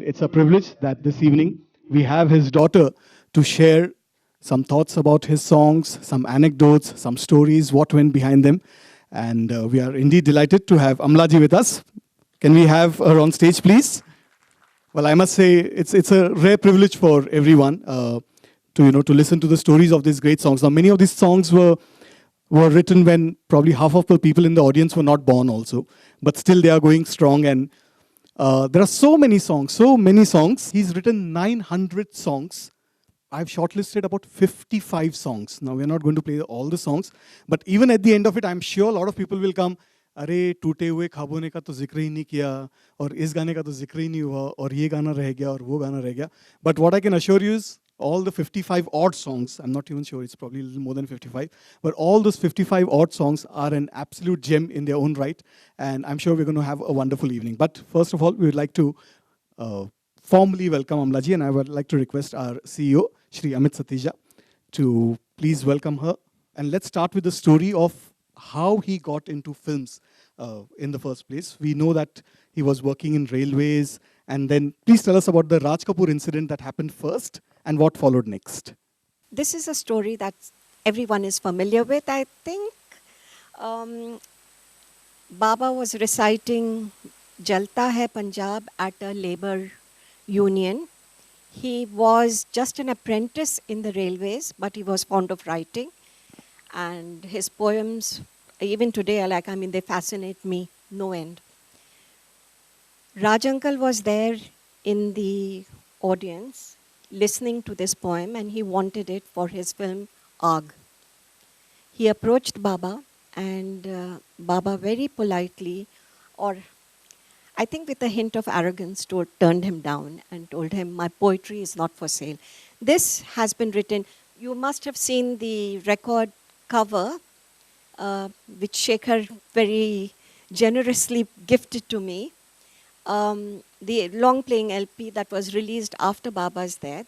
It's a privilege that this evening we have his daughter to share some thoughts about his songs, some anecdotes, some stories, what went behind them. And we are indeed delighted to have Amlaji with us. Can we have her on stage, please? Well, I must say it's a rare privilege for everyone to listen to the stories of these great songs. Now, many of these songs were written when probably half of the people in the audience were not born also, but still they are going strong. And there are so many songs, so many songs. He's written 900 songs. I've shortlisted about 55 songs. Now, we're not going to play all the songs, but even at the end of it, I'm sure a lot of people will come, अरे टूटे हुए ख्वाबों ने का तो जिक्र ही नहीं किया और इस गाने का तो जिक्र ही नहीं हुआ और ये गाना रह गया और वो गाना रह गया. But what I can assure you is all the 55 odd songs, I'm not even sure, it's probably a little more than 55, but all those 55 odd songs are an absolute gem in their own right, and I'm sure we're going to have a wonderful evening. But first of all, we would like to formally welcome Amlaji, and I would like to request our CEO, Shri Amit Satija, to please welcome her. And let's start with the story of how he got into films in the first place. We know that he was working in railways, and then please tell us about the Raj Kapoor incident that happened first and what followed next. This is a story that everyone is familiar with, I think. Baba was reciting Jalta Hai Punjab at a labor union. He was just an apprentice in the railways, but he was fond of writing. And his poems, even today, they fascinate me no end. Raj Uncle was there in the audience listening to this poem, and he wanted it for his film Aag. He approached Baba, and Baba very politely, or I think with a hint of arrogance, turned him down and told him, my poetry is not for sale. This has been written. You must have seen the record cover, which Shekhar very generously gifted to me. The long-playing LP that was released after Baba's death.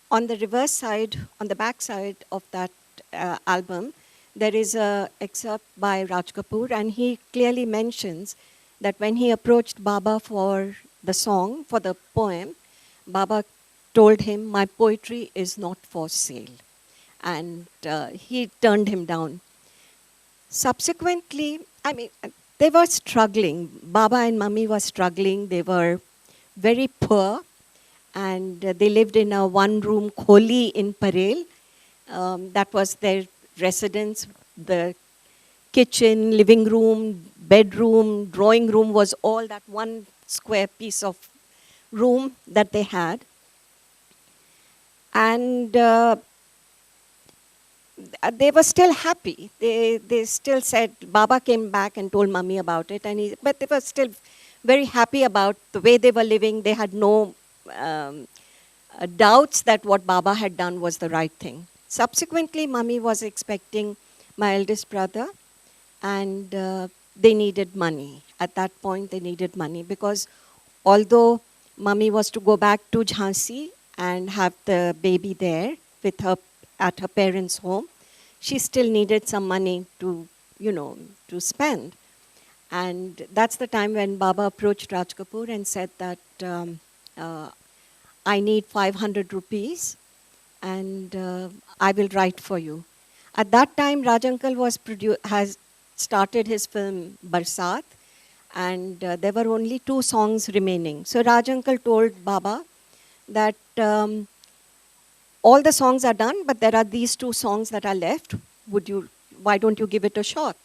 On the reverse side, on the back side of that album, there is an excerpt by Raj Kapoor, and he clearly mentions that when he approached Baba for the song, for the poem, Baba told him, my poetry is not for sale. And he turned him down. Subsequently, they were struggling. Baba and Mummy were struggling. They were very poor, and they lived in a one-room kholi in Parel. That was their residence. The kitchen, living room, bedroom, drawing room was all that one square piece of room that they had. And they were still happy. They still said, Baba came back and told Mummy about it, but they were still very happy about the way they were living. They had no doubts that what Baba had done was the right thing. Subsequently, Mummy was expecting my eldest brother, and they needed money. At that point, they needed money because although Mummy was to go back to Jhansi and have the baby there with her at her parents' home, she still needed some money to spend. And that's the time when Baba approached Raj Kapoor and said that I need 500 rupees and I will write for you. At that time, Raj Uncle has started his film Barsat, and there were only 2 songs remaining. So Raj Uncle told Baba that all the songs are done, but there are these 2 songs that are left. Why don't you give it a shot?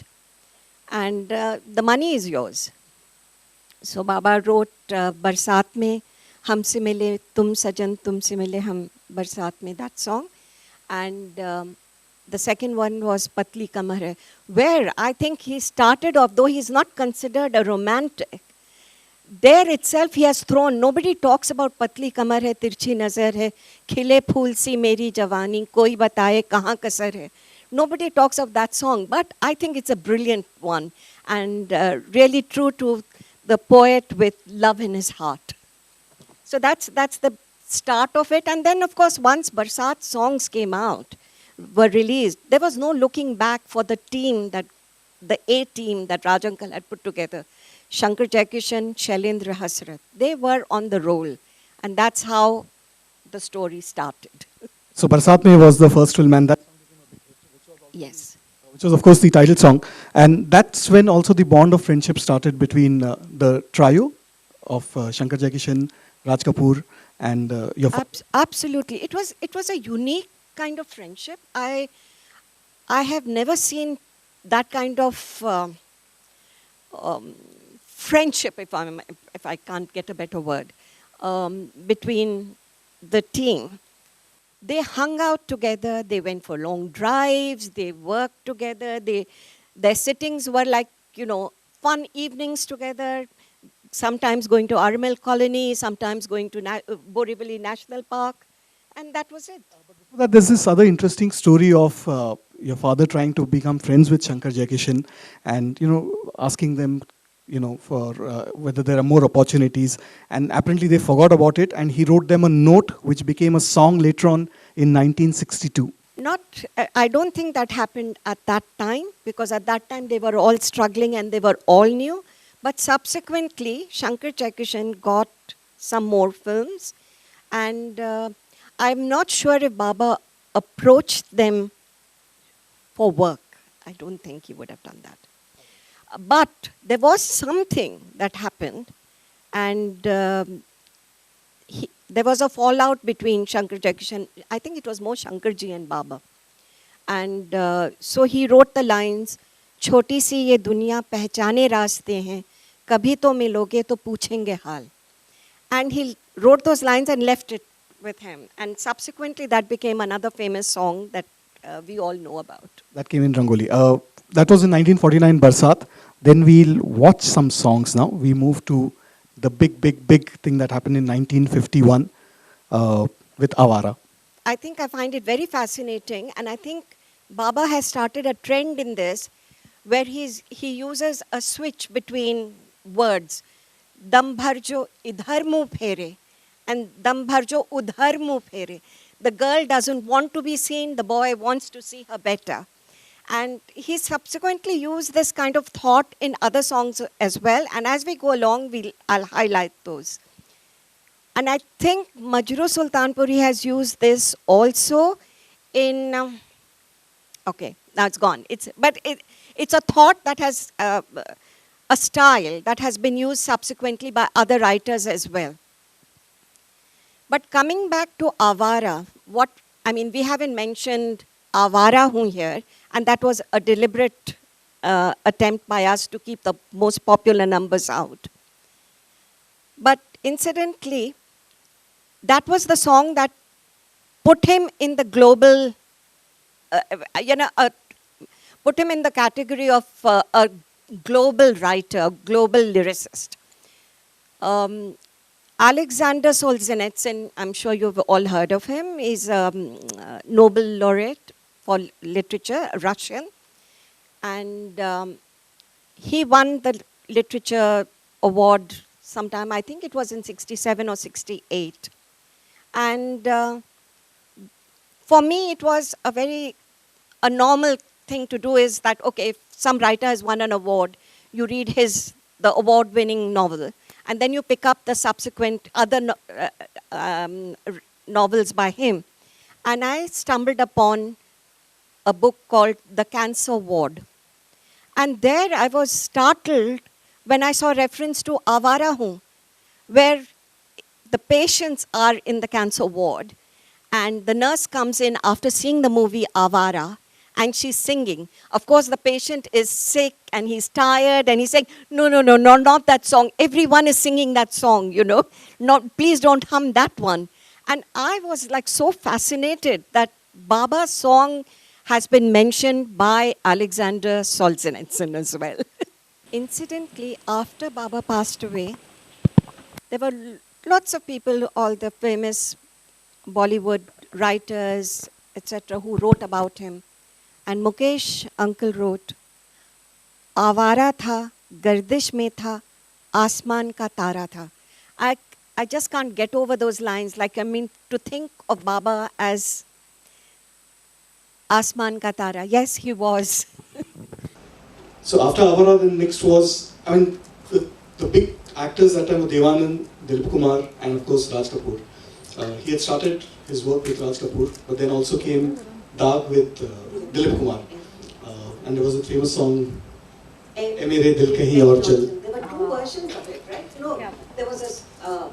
And the money is yours. So Baba wrote Barsat mein Humse Mile Tum Sajan Tumse Mile Hum Barsat mein, that song. And the second one was Patli Kamar Hai, where I think he started off, though he's not considered a romantic, there itself he has thrown, nobody talks about Patli Kamar Hai, Tirchi Nazar Hai, Khile Phool Si Meri Jawani, Koi Bataye Kahan Kasar Hai. Nobody talks of that song, but I think it's a brilliant one and really true to the poet with love in his heart. So that's the start of it. And then, of course, once Barsat songs came out, were released, there was no looking back for the team that the A team that Rajankal had put together, Shankar Jaikishan, Shailendra Hasrat, they were on the roll. And that's how the story started. So Barsat Mein was the first film, and that Yes. which was of course the title song, and that's when also the bond of friendship started between the trio of Shankar Jaikishan, Raj Kapoor, and your father. Absolutely. It was a unique kind of friendship. I have never seen that kind of um, friendship, if I can't get a better word, between the team. They hung out together. They went for long drives. They worked together. Their sittings were like, fun evenings together. Sometimes going to Armel Colony, sometimes going to Borivali National Park, and that was it. Before that, there's this other interesting story of your father trying to become friends with Shankar Jaikishan, and asking them, for whether there are more opportunities, and apparently they forgot about it, and he wrote them a note which became a song later on in 1962. Not, I don't think that happened at that time, because at that time they were all struggling and they were all new. But subsequently, Shankar Jaikishan got some more films, and I'm not sure if Baba approached them for work. I don't think he would have done that. But there was something that happened, and there was a fallout between Shankar Jaikishan. I think it was more Shankarji and Baba. And so he wrote the lines, छोटी सी ये दुनिया पहचाने रास्ते हैं, कभी तो मिलोगे तो पूछेंगे हाल. And he wrote those lines and left it with him. And subsequently that became another famous song that we all know about. That came in Rangoli. That was in 1949, Barsat. Then we'll watch some songs now. We move to the big thing that happened in 1951 with Awara. I think I find it very fascinating, and I think Baba has started a trend in this where he uses a switch between words. Dam bhar jo idhar muh phere and dam bhar jo udhar muh phere. The girl doesn't want to be seen, the boy wants to see her better. And he subsequently used this kind of thought in other songs as well. And as we go along, I'll highlight those. And I think Majru Sultanpuri has used this also in, okay, now it's gone. It's a thought that has, a style that has been used subsequently by other writers as well. But coming back to Awara, we haven't mentioned Awara Hoon here, and that was a deliberate attempt by us to keep the most popular numbers out. But incidentally, that was the song that put him in the global, put him in the category of a global writer, global lyricist. Alexander Solzhenitsyn, I'm sure you've all heard of him, is a Nobel laureate for literature, Russian. And he won the literature award sometime, I think it was in 67 or 68. And for me, it was a normal thing to do is that, okay, if some writer has won an award, you read the award-winning novel, and then you pick up the subsequent other novels by him. And I stumbled upon a book called The Cancer Ward. And there I was startled when I saw reference to Awara Hoon, where the patients are in the cancer ward, and the nurse comes in after seeing the movie Awara, and she's singing. Of course, the patient is sick and he's tired and he's saying, no, not that song. Everyone is singing that song, please don't hum that one. And I was like so fascinated that Baba's song has been mentioned by Alexander Solzhenitsyn as well. Incidentally, after Baba passed away, there were lots of people, all the famous Bollywood writers, etc., who wrote about him. And Mukesh uncle wrote, Awara tha, gardish mein tha, asman ka tara tha. I just can't get over those lines. To think of Baba as Asman ka tara. Yes, he was. So after Avara, then next was, I mean, the big actors that time were Devanand, Dilip Kumar, and of course Raj Kapoor. He had started his work with Raj Kapoor, but then also came Daag with Dilip Kumar. And there was a famous song, "Ae Mere Dil Kahin Aur Chal." There were two versions of it, right? No, yeah. There was a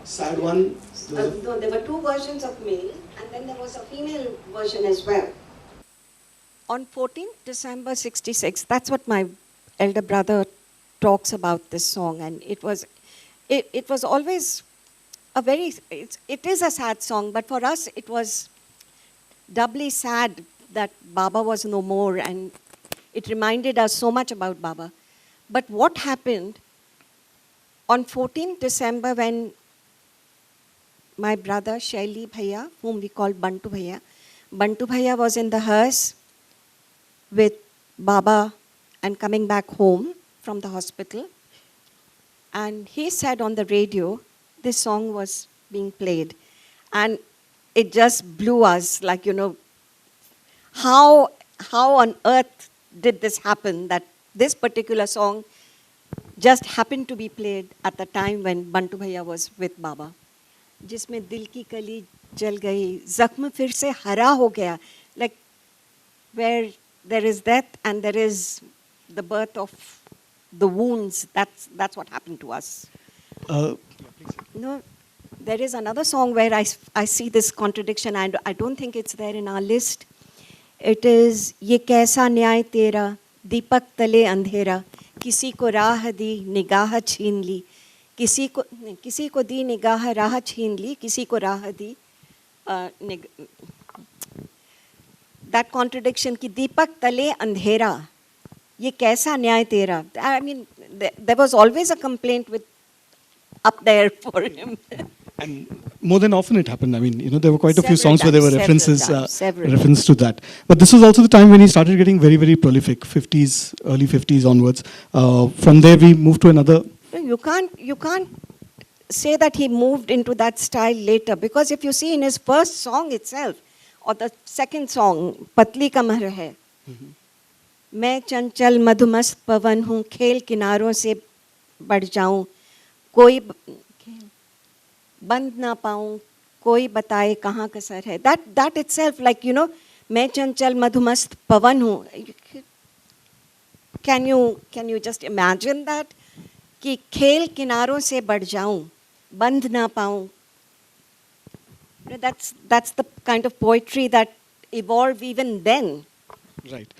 Sad one. no, there were two versions of male, and then there was a female version as well. On 14th December 66, that's what my elder brother talks about this song, and it was always a very, it is a sad song, but for us it was doubly sad that Baba was no more, and it reminded us so much about Baba. But what happened on 14th December when my brother Shaili Bhaiya, whom we called Bantu Bhaiya was in the hearse with Baba and coming back home from the hospital. And he said on the radio, this song was being played. And it just blew us, like, how on earth did this happen, that this particular song just happened to be played at the time when Bantu Bhaiya was with Baba. जिसमें दिल की कली जल गई, जख्म फिर से हरा हो गया, like where there is death and there is the birth of the wounds. That's what happened to us. There is another song where I see this contradiction, and I don't think it's there in our list. It is ये कैसा न्याय तेरा, दीपक तले अंधेरा, किसी को राह दी निगाह छीन ली, किसी को दी निगाह राह छीन ली, किसी को राह दी that contradiction कि दीपक तले अंधेरा, ये कैसा न्याय तेरा. I mean, there was always a complaint with up there for him. And more than often it happened. I mean, there were quite a few Several songs where there were times, reference to that. But this was also the time when he started getting very, very prolific, 50s, early 50s onwards. From there, we moved to another. You can't say that he moved into that style later, because if you see in his first song itself, or the second song, Patli Kamar Hai, मैं चंचल मधुमस्त पवन हूँ, खेल किनारों से बढ़ जाऊँ, कोई बंद ना पाऊँ, कोई बताए कहाँ कसर है. That itself, like, मैं चंचल मधुमस्त पवन हूँ. Can you just imagine that? कि खेल किनारों से बढ़ जाऊँ, बंद ना पाऊँ. That's the kind of poetry that evolved even then. Right.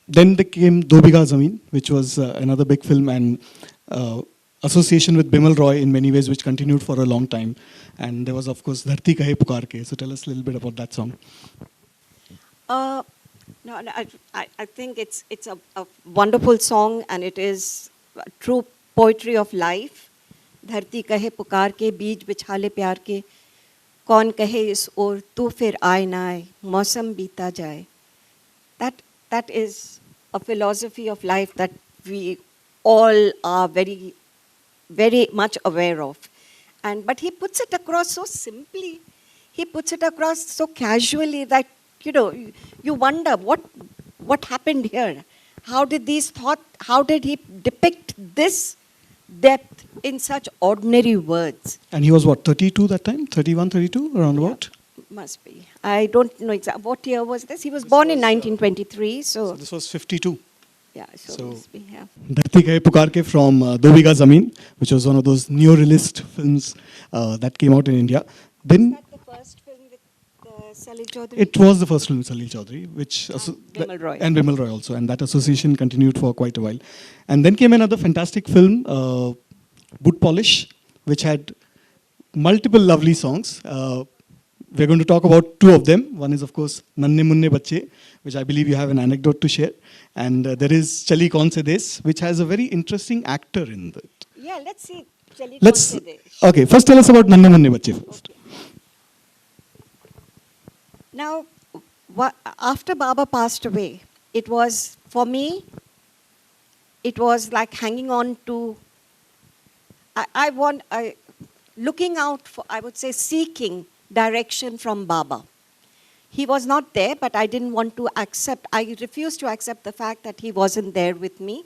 Then there came Do Bigha Zameen, which was another big film, and association with Bimal Roy in many ways, which continued for a long time. And there was, of course, Dharti Kahe Pukar Ke. So tell us a little bit about that song. No, I think it's a wonderful song, and it is true poetry of life. धरती कहे पुकार के, बीज बिछाले प्यार के, कौन कहे इस ओर तू फिर आए ना आए, मौसम बीता जाए. That is a philosophy of life that we all are very, very much aware of. But he puts it across so simply. He puts it across so casually that, you wonder what happened here. How did he depict this depth in such ordinary words? And he was what, 32 that time? 31, 32, around about? Must be. I don't know exactly. What year was this? He was born in 1923, so this was 52. Yeah, so must be, yeah. Dharti Kahe Pukar Ke from Do Bigha Zameen, which was one of those neo-realist films that came out in India. Then, was that the first film with Salil Chaudhary? It was the first film with Salil Chaudhary, which Bimal Roy. And Bimal Roy also, and that association continued for quite a while. And then came another fantastic film, Boot Polish, which had multiple lovely songs. We're going to talk about two of them. One is, of course, Nanne Munne Bacche, which I believe you have an anecdote to share. And there is Chali Kaun Se Desh, which has a very interesting actor in it. Yeah, let's see. Chali Kaun Se Desh. Okay, first tell us about Nanne Munne Bacche first. Okay. Now, after Baba passed away, it was, for me, it was like hanging on to, looking out for, I would say, seeking direction from Baba. He was not there, but I didn't want to accept, I refused to accept the fact that he wasn't there with me.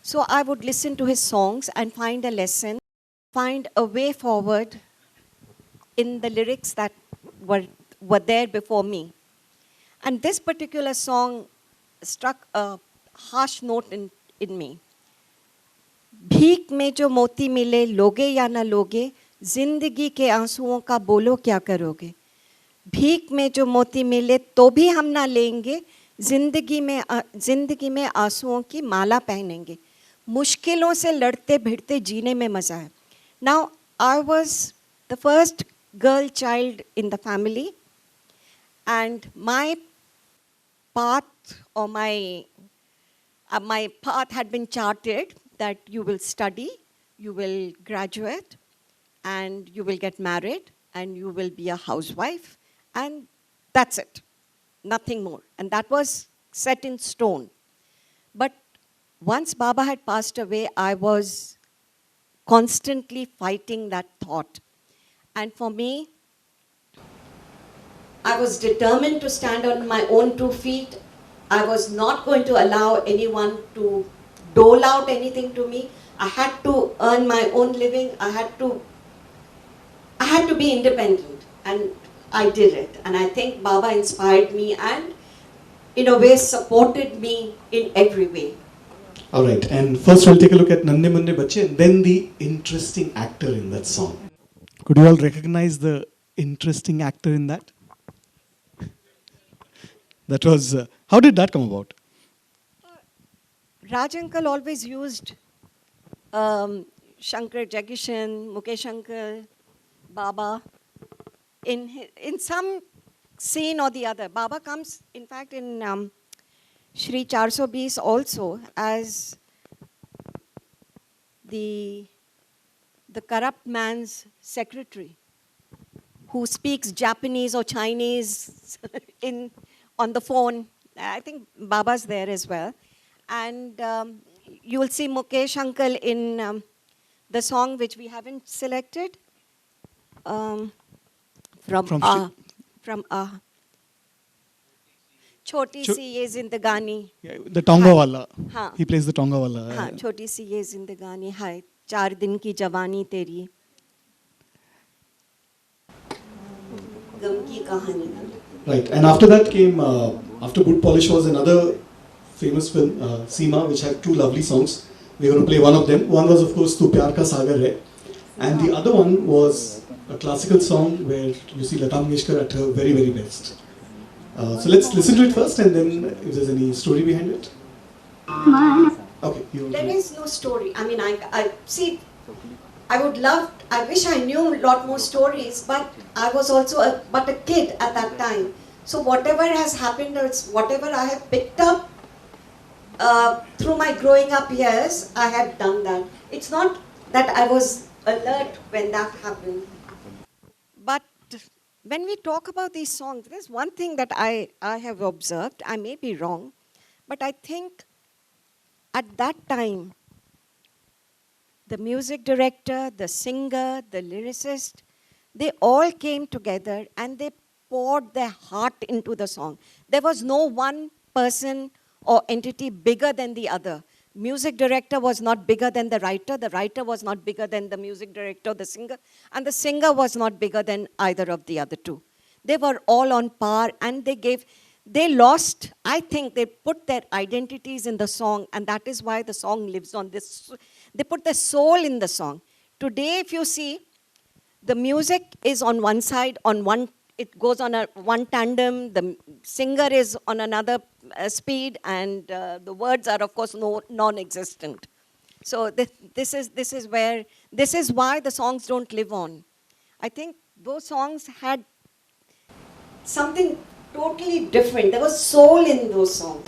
So I would listen to his songs and find a lesson, find a way forward in the lyrics that were, were there before me. And this particular song struck a harsh note in me. भीख में जो मोती मिले लोगे या ना लोगे, जिंदगी के आंसुओं का बोलो क्या करोगे. भीख में जो मोती मिले तो भी हम ना लेंगे, जिंदगी में आंसुओं की माला पहनेंगे. मुश्किलों से लड़ते भिड़ते जीने में मज़ा है. Now I was the first girl child in the family, and my path or my path had been charted that you will study, you will graduate, and you will get married, and you will be a housewife, and that's it, nothing more. And that was set in stone. But once Baba had passed away, I was constantly fighting that thought. And for me, I was determined to stand on my own 2 feet. I was not going to allow anyone to dole out anything to me. I had to earn my own living. I had to be independent, and I did it. And I think Baba inspired me and, in a way, supported me in every way. All right, and first we'll take a look at Nanne Munne Bache and then the interesting actor in that song. Could you all recognize the interesting actor in that? That was, how did that come about? Raj uncle always used Shankar Jagishan, Mukesh uncle, Baba in some scene or the other. Baba comes, in fact, in Shri 420 also as the corrupt man's secretary who speaks Japanese or Chinese on the phone. I think Baba's there as well. And you will see Mukesh uncle in the song which we haven't selected. From Choti Si Ye Zindagani. Yeah, the Tonga Wala. He plays the Tonga Wala. हाँ, छोटी सी ये जिंदगानी है, 4 दिन की जवानी तेरी, गम की कहानी. Right, and after that came, after Boot Polish was another famous film, Seema, which had 2 lovely songs. We're going to play one of them. One was, of course, Tu Pyar Ka Sagar Hai, and the other one was a classical song where you see Lata Mangeshkar at her very, very best. So let's listen to it first, and then if there's any story behind it. Okay. There is no story. I mean, I see. I wish I knew a lot more stories, but I was also but a kid at that time. So whatever has happened, it's whatever I have picked up through my growing up years, I have done that. It's not that I was alert when that happened. But when we talk about these songs, there's one thing that I have observed. I may be wrong, but I think at that time, the music director, the singer, the lyricist, they all came together and they poured their heart into the song. There was no one person or entity bigger than the other. Music director was not bigger than the writer was not bigger than the music director, the singer, and the singer was not bigger than either of the other two. They were all on par, and they lost, I think they put their identities in the song, and that is why the song lives on. They put their soul in the song. Today, if you see, the music is on one side, it goes on one tandem, the singer is on another speed, and the words are, of course, non-existent. So this is why the songs don't live on. I think those songs had something totally different. There was soul in those songs.